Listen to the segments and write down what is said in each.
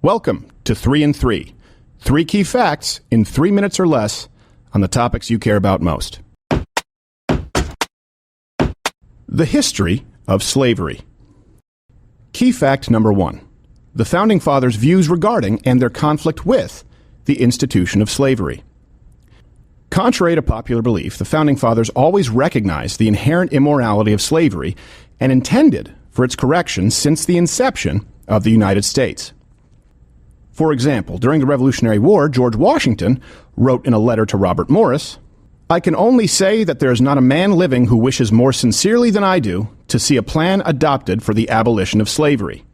Welcome to 3 in 3. 3 key facts in 3 minutes or less on the topics you care about most. The history of slavery. Key fact number 1. The Founding Fathers' views regarding and their conflict with the institution of slavery. Contrary to popular belief, the Founding Fathers always recognized the inherent immorality of slavery and intended for its correction since the inception of the United States. For example, during the Revolutionary War, George Washington wrote in a letter to Robert Morris, "I can only say that there is not a man living who wishes more sincerely than I do to see a plan adopted for the abolition of slavery.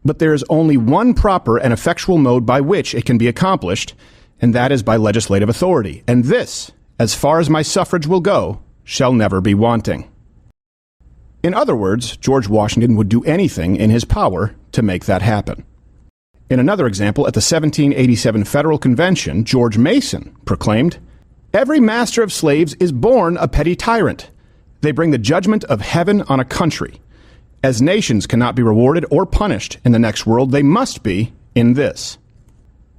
But there is only one proper and effectual mode by which it can be accomplished, and that is by legislative authority. And this, as far as my suffrage will go, shall never be wanting." In other words, George Washington would do anything in his power to make that happen. In another example, at the 1787 Federal Convention, George Mason proclaimed, "Every master of slaves is born a petty tyrant. They bring the judgment of heaven on a country. As nations cannot be rewarded or punished in the next world, they must be in this."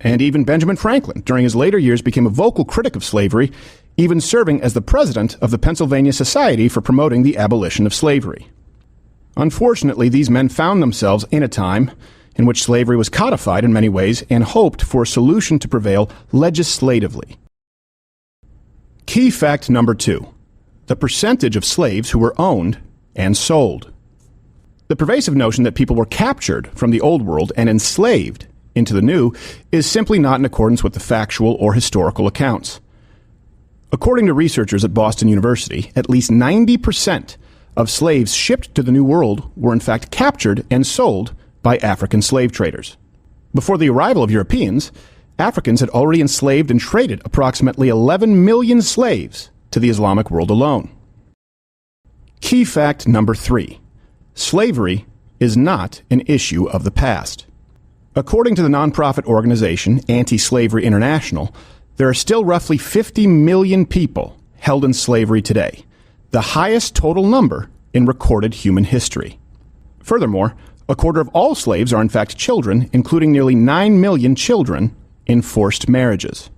And even Benjamin Franklin, during his later years, became a vocal critic of slavery, even serving as the president of the Pennsylvania Society for Promoting the Abolition of Slavery. Unfortunately, these men found themselves in a time in which slavery was codified in many ways and hoped for a solution to prevail legislatively. Key fact number 2. The percentage of slaves who were owned and sold. The pervasive notion that people were captured from the old world and enslaved into the new is simply not in accordance with the factual or historical accounts. According to researchers at Boston University, at least 90% of slaves shipped to the New World were in fact captured and sold by African slave traders. Before the arrival of Europeans, Africans had already enslaved and traded approximately 11 million slaves to the Islamic world alone. Key fact number 3. Slavery is not an issue of the past. According to the nonprofit organization Anti-Slavery International, there are still roughly 50 million people held in slavery today, the highest total number in recorded human history. Furthermore, a quarter of all slaves are in fact children, including nearly 9 million children in forced marriages.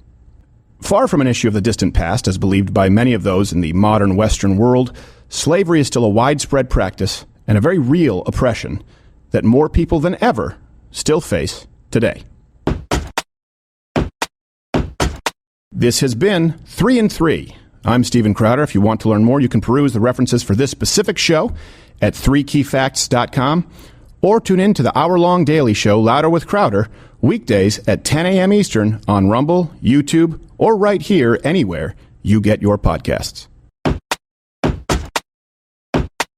Far from an issue of the distant past, as believed by many of those in the modern Western world, slavery is still a widespread practice and a very real oppression that more people than ever still face today. This has been 3 in 3. I'm Stephen Crowder. If you want to learn more, you can peruse the references for this specific show at 3keyfacts.com or tune in to the hour-long daily show Louder with Crowder weekdays at 10 a.m. Eastern on Rumble, YouTube, or right here anywhere you get your podcasts.